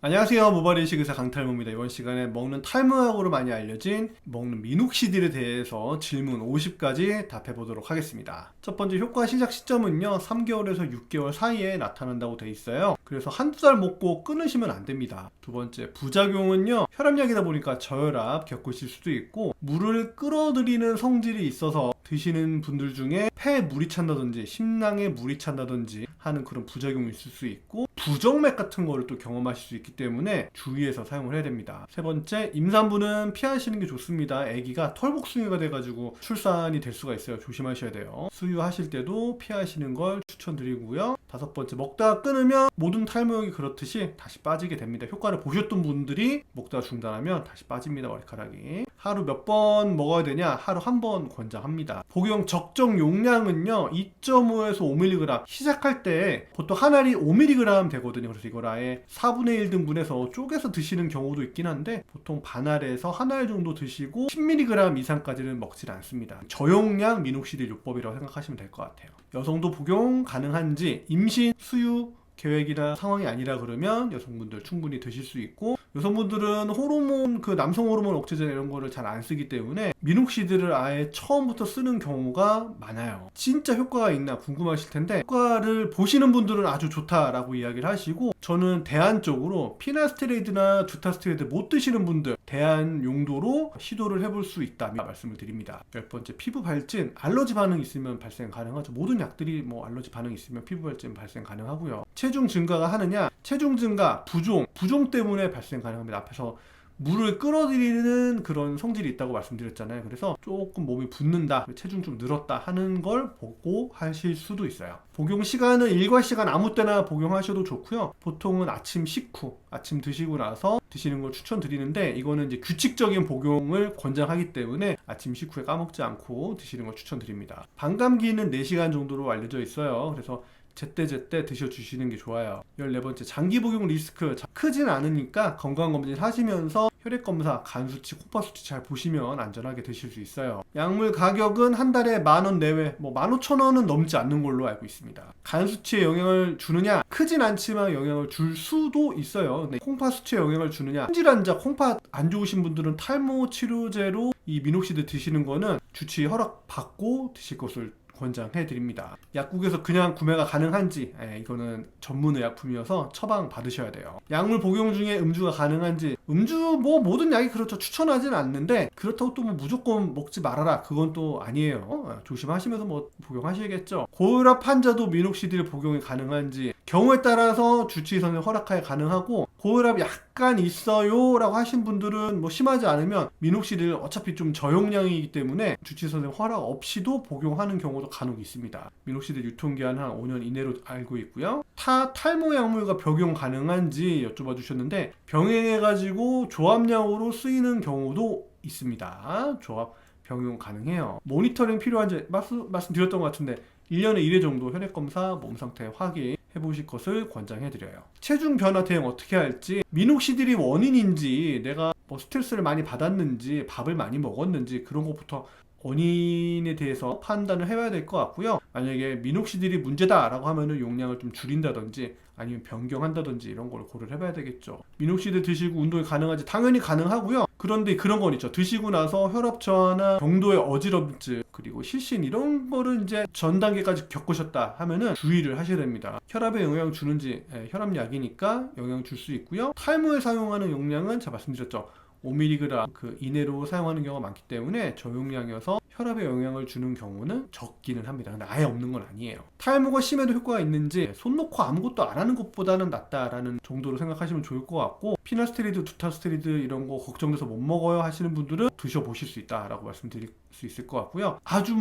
안녕하세요. 모발이식 의사 강탈모입니다. 이번 시간에 먹는 탈모약으로 많이 알려진 먹는 미녹시딜에 대해서 질문 50가지 답해보도록 하겠습니다. 첫 번째, 효과 시작 시점은요 3개월에서 6개월 사이에 나타난다고 돼 있어요. 그래서 한두 달 먹고 끊으시면 안 됩니다. 두 번째, 부작용은요 혈압약이다 보니까 저혈압 겪으실 수도 있고, 물을 끌어들이는 성질이 있어서 드시는 분들 중에 폐에 물이 찬다든지 심낭에 물이 찬다든지 하는 그런 부작용이 있을 수 있고, 부정맥 같은 거를 또 경험하실 수 있기 때문에 주의해서 사용을 해야 됩니다. 세 번째, 임산부는 피하시는 게 좋습니다. 아기가 털복숭이가 돼가지고 출산이 될 수가 있어요. 조심하셔야 돼요. 수유하실 때도 피하시는 걸 추천드리고요. 다섯 번째, 먹다가 끊으면 모든 탈모약이 그렇듯이 다시 빠지게 됩니다. 효과를 보셨던 분들이 먹다가 중단하면 다시 빠집니다. 머리카락이. 하루 몇 번 먹어야 되냐? 하루 한 번 권장합니다. 복용 적정 용량은요 2.5에서 5mg, 시작할 때 보통 한 알이 5mg 되거든요. 그래서 이걸 아예 4분의 1 등분해서 쪼개서 드시는 경우도 있긴 한데, 보통 반알에서 한 알 정도 드시고 10mg 이상까지는 먹질 않습니다. 저용량 미녹시딜 요법이라고 생각하시면 될 것 같아요. 여성도 복용 가능한지, 임신, 수유 계획이나 상황이 아니라 그러면 여성분들 충분히 드실 수 있고, 여성분들은 호르몬, 남성 호르몬 억제제 이런 거를 잘 안 쓰기 때문에 미녹시딜을 아예 처음부터 쓰는 경우가 많아요. 진짜 효과가 있나 궁금하실 텐데, 효과를 보시는 분들은 아주 좋다라고 이야기를 하시고, 저는 대안적으로 피나스테로이드나 두타스테로이드 못 드시는 분들 대안 용도로 시도를 해볼 수 있다 말씀을 드립니다. 열 번째, 피부 발진, 알러지 반응 있으면 발생 가능하죠. 모든 약들이 알러지 반응 있으면 피부 발진 발생 가능하고요. 체중 증가가 하느냐? 체중 증가, 부종 때문에 발생 가능합니다. 앞에서 물을 끌어들이는 그런 성질이 있다고 말씀드렸잖아요. 그래서 조금 몸이 붓는다, 체중 좀 늘었다 하는 걸 보고 하실 수도 있어요. 복용 시간은 일과 시간 아무 때나 복용하셔도 좋고요. 보통은 아침 식후, 아침 드시고 나서 드시는 걸 추천드리는데, 이거는 이제 규칙적인 복용을 권장하기 때문에 아침 식후에 까먹지 않고 드시는 걸 추천드립니다. 반감기는 4시간 정도로 알려져 있어요. 그래서 제때제때 드셔주시는 게 좋아요. 14번째, 장기 복용 리스크 크진 않으니까 건강검진 하시면서 혈액검사, 간수치, 콩팥수치 잘 보시면 안전하게 드실 수 있어요. 약물 가격은 한 달에 10,000원 내외, 15,000원은 넘지 않는 걸로 알고 있습니다. 간수치에 영향을 주느냐? 크진 않지만 영향을 줄 수도 있어요. 근데 콩팥수치에 영향을 주느냐? 품질환자, 콩팥 안 좋으신 분들은 탈모 치료제로 이 미녹시딜 드시는 거는 주치의 허락 받고 드실 것을 권장해드립니다. 약국에서 그냥 구매가 가능한지, 이거는 전문의약품이어서 처방 받으셔야 돼요. 약물 복용 중에 음주가 가능한지, 음주 모든 약이 그렇죠. 추천하진 않는데 그렇다고 또 무조건 먹지 말아라, 그건 또 아니에요. 조심하시면서 복용하셔야겠죠. 고혈압 환자도 미녹시딜 복용이 가능한지, 경우에 따라서 주치의 선생님 허락하에 가능하고, 고혈압 약간 있어요 라고 하신 분들은 심하지 않으면 미녹시딜 어차피 좀 저용량이기 때문에 주치의 선생님 허락 없이도 복용하는 경우도 간혹 있습니다. 미녹시딜 유통기한 한 5년 이내로 알고 있고요. 탈모 약물과 병용 가능한지 여쭤봐 주셨는데, 병행해가지고 조합약으로 쓰이는 경우도 있습니다. 조합 병용 가능해요. 모니터링 필요한지 말씀드렸던 것 같은데 1년에 1회 정도 혈액검사, 몸상태 확인 해보실 것을 권장해드려요. 체중 변화 대응 어떻게 할지, 미녹시딜이 원인인지, 내가 스트레스를 많이 받았는지, 밥을 많이 먹었는지, 그런 것부터 원인에 대해서 판단을 해봐야 될 것 같고요. 만약에 미녹시딜이 문제다라고 하면은 용량을 좀 줄인다든지 아니면 변경한다든지 이런 걸 고려를 해봐야 되겠죠. 미녹시딜 드시고 운동이 가능한지 당연히 가능하고요. 그런데 그런 건 있죠. 드시고 나서 혈압 저하나 경도의 어지럼증, 그리고 실신 이런 거를 이제 전 단계까지 겪으셨다 하면은 주의를 하셔야 됩니다. 혈압에 영향을 주는지, 혈압약이니까 영향을 줄 수 있고요. 탈모에 사용하는 용량은 제가 말씀드렸죠. 5mg 그 이내로 사용하는 경우가 많기 때문에 저용량이어서 혈압에 영향을 주는 경우는 적기는 합니다. 근데 아예 없는 건 아니에요. 탈모가 심해도 효과가 있는지, 손 놓고 아무것도 안 하는 것보다는 낫다라는 정도로 생각하시면 좋을 것 같고, 피나스테로이드, 두타스테로이드 이런 거 걱정돼서 못 먹어요 하시는 분들은 드셔보실 수 있다라고 말씀드릴 수 있을 것 같고요. 아주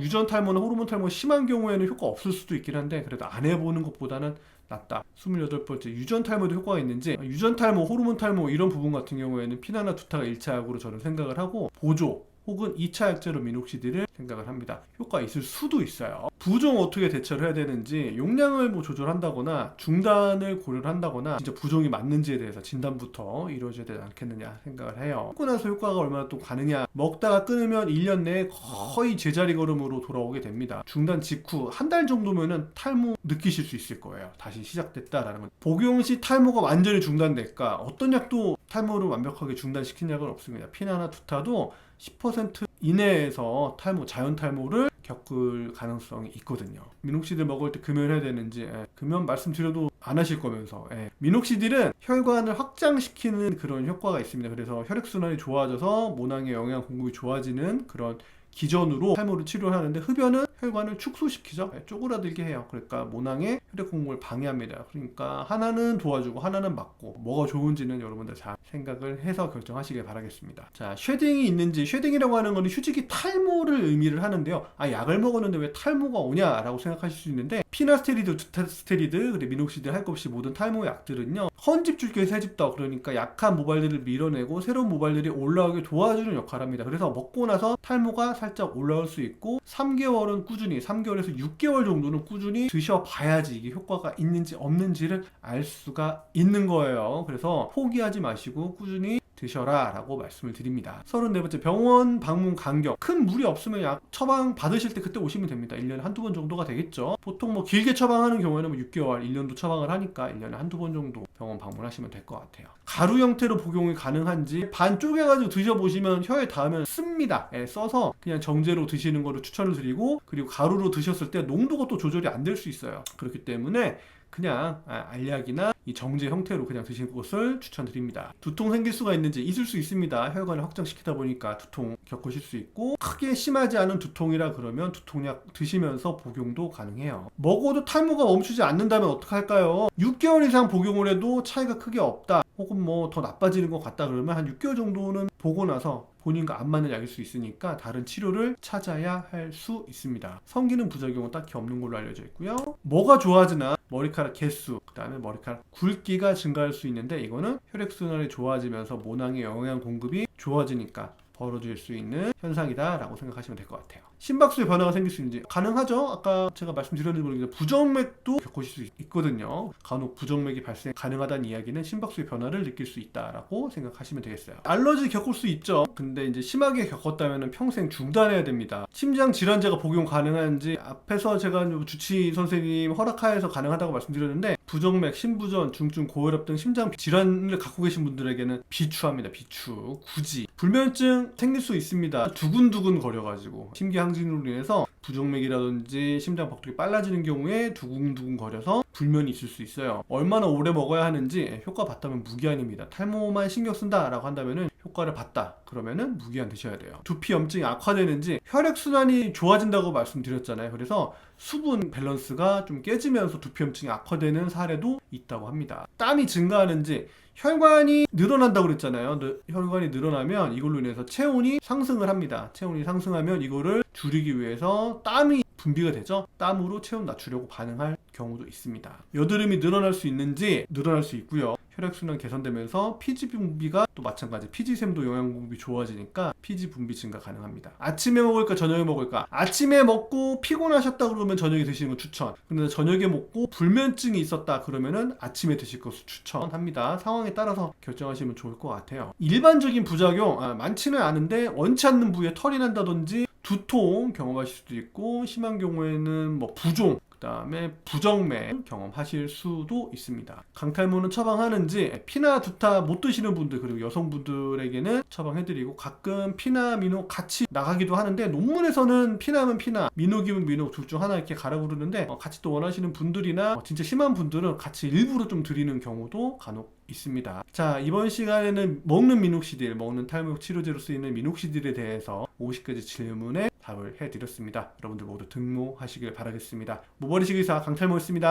유전 탈모나 호르몬 탈모 심한 경우에는 효과 없을 수도 있긴 한데, 그래도 안 해보는 것보다는 낫다. 28번째, 유전 탈모도 효과가 있는지, 유전 탈모, 호르몬 탈모 이런 부분 같은 경우에는 피나나 두타가 1차 약으로 저는 생각을 하고, 보조 혹은 2차 약제로 미녹시딜을 생각을 합니다. 효과 있을 수도 있어요. 부종 어떻게 대처를 해야 되는지, 용량을 뭐 조절한다거나 중단을 고려를 한다거나 진짜 부종이 맞는지에 대해서 진단부터 이루어져야 되지 않겠느냐 생각을 해요. 먹고 나서 효과가 얼마나 또 가느냐, 먹다가 끊으면 1년 내에 거의 제자리 걸음으로 돌아오게 됩니다. 중단 직후 한 달 정도면은 탈모 느끼실 수 있을 거예요. 다시 시작됐다라는 건. 복용 시 탈모가 완전히 중단될까? 어떤 약도 탈모를 완벽하게 중단시킨 약은 없습니다. 피나나 두타도 10% 이내에서 탈모, 자연 탈모를 겪을 가능성이 있거든요. 미녹시딜 먹을 때 금연해야 되는지, 금연 말씀드려도 안 하실 거면서. 미녹시딜은 혈관을 확장시키는 그런 효과가 있습니다. 그래서 혈액순환이 좋아져서 모낭의 영양 공급이 좋아지는 그런 기전으로 탈모를 치료를 하는데, 흡연은 혈관을 축소시키죠. 쪼그라들게 해요. 그러니까 모낭의 혈액 공급을 방해합니다. 그러니까 하나는 도와주고 하나는 막고, 뭐가 좋은지는 여러분들 잘 생각을 해서 결정하시길 바라겠습니다. 자, 쉐딩이 있는지, 쉐딩이라고 하는 건 휴직이 탈모를 의미를 하는데요. 약을 먹었는데 왜 탈모가 오냐라고 생각하실 수 있는데, 피나스테리드, 두타스테리드, 그리고 미녹시딜 할 것 없이 모든 탈모 약들은요, 헌집줄기의 새집더, 그러니까 약한 모발들을 밀어내고 새로운 모발들이 올라오게 도와주는 역할을 합니다. 그래서 먹고 나서 탈모가 살짝 올라올 수 있고, 3개월은 꾸준히, 3개월에서 6개월 정도는 꾸준히 드셔봐야지 이게 효과가 있는지 없는지를 알 수가 있는 거예요. 그래서 포기하지 마시고 꾸준히 드셔라 라고 말씀을 드립니다. 34번째, 병원 방문 간격. 큰 무리 없으면 약 처방 받으실 때 그때 오시면 됩니다. 1년에 한두 번 정도가 되겠죠. 보통 뭐 길게 처방하는 경우에는 뭐 6개월, 1년도 처방을 하니까 1년에 한두 번 정도 병원 방문하시면 될 것 같아요. 가루 형태로 복용이 가능한지, 반 쪼개가지고 드셔보시면 혀에 닿으면 씁니다. 써서 그냥 정제로 드시는 거를 추천을 드리고, 그리고 가루로 드셨을 때 농도가 또 조절이 안 될 수 있어요. 그렇기 때문에 그냥 알약이나 이 정제 형태로 그냥 드시는 것을 추천드립니다. 두통 생길 수가 있는지, 있을 수 있습니다. 혈관을 확장시키다 보니까 두통 겪으실 수 있고, 크게 심하지 않은 두통이라 그러면 두통약 드시면서 복용도 가능해요. 먹어도 탈모가 멈추지 않는다면 어떡할까요? 6개월 이상 복용을 해도 차이가 크게 없다, 혹은 뭐 더 나빠지는 것 같다 그러면 한 6개월 정도는 보고 나서 본인과 안 맞는 약일 수 있으니까 다른 치료를 찾아야 할 수 있습니다. 성기능 부작용은 딱히 없는 걸로 알려져 있고요. 뭐가 좋아지나, 머리카락 개수, 그 다음에 머리카락 굵기가 증가할 수 있는데, 이거는 혈액순환이 좋아지면서 모낭의 영양 공급이 좋아지니까 벌어질 수 있는 현상이다 라고 생각하시면 될 것 같아요. 심박수에 변화가 생길 수 있는지, 가능하죠. 아까 제가 말씀드렸는지 모르겠는데 부정맥도 겪으실 수 있거든요. 간혹 부정맥이 발생 가능하다는 이야기는 심박수의 변화를 느낄 수 있다라고 생각하시면 되겠어요. 알러지 겪을 수 있죠. 근데 이제 심하게 겪었다면 평생 중단해야 됩니다. 심장 질환제가 복용 가능한지, 앞에서 제가 주치 선생님 허락하에서 가능하다고 말씀드렸는데, 부정맥, 심부전, 중증 고혈압 등 심장 질환을 갖고 계신 분들에게는 비추합니다. 비추. 굳이 불면증 생길 수 있습니다. 두근두근 거려가지고 심기항진으로 인해서 부정맥이라든지 심장 박동이 빨라지는 경우에 두근두근 거려서 불면이 있을 수 있어요. 얼마나 오래 먹어야 하는지, 효과 봤다면 무기한입니다. 탈모만 신경 쓴다 라고 한다면은, 효과를 봤다 그러면은 무기한 드셔야 돼요. 두피 염증이 악화되는지, 혈액순환이 좋아진다고 말씀드렸잖아요. 그래서 수분 밸런스가 좀 깨지면서 두피 염증이 악화되는 사례도 있다고 합니다. 땀이 증가하는지, 혈관이 늘어난다고 그랬잖아요. 혈관이 늘어나면 이걸로 인해서 체온이 상승을 합니다. 체온이 상승하면 이거를 줄이기 위해서 땀이 분비가 되죠. 땀으로 체온 낮추려고 반응할 경우도 있습니다. 여드름이 늘어날 수 있는지, 늘어날 수 있고요. 혈액순환 개선되면서 피지 분비가 또 마찬가지, 피지샘도 영양 공급이 좋아지니까 피지 분비 증가 가능합니다. 아침에 먹을까 저녁에 먹을까? 아침에 먹고 피곤하셨다 그러면 저녁에 드시는 거 추천. 근데 저녁에 먹고 불면증이 있었다 그러면은 아침에 드실 것을 추천합니다. 상황에 따라서 결정하시면 좋을 것 같아요. 일반적인 부작용 많지는 않은데, 원치 않는 부위에 털이 난다든지 두통 경험하실 수도 있고, 심한 경우에는 뭐 부종, 그 다음에 부정맥 경험하실 수도 있습니다. 강탈모는 처방하는지, 피나 두타 못 드시는 분들, 그리고 여성분들에게는 처방해드리고, 가끔 피나 미녹 같이 나가기도 하는데, 논문에서는 피나면 피나, 미녹이면 미녹 둘 중 하나 이렇게 가라 부르는데, 같이 또 원하시는 분들이나 진짜 심한 분들은 같이 일부러 좀 드리는 경우도 간혹 있습니다. 자, 이번 시간에는 먹는 미녹시딜, 먹는 탈모 치료제로 쓰이는 미녹시딜에 대해서 50가지 질문에 답을 해드렸습니다. 여러분들 모두 등록하시길 바라겠습니다. 모버리식 의사 강탈모였습니다.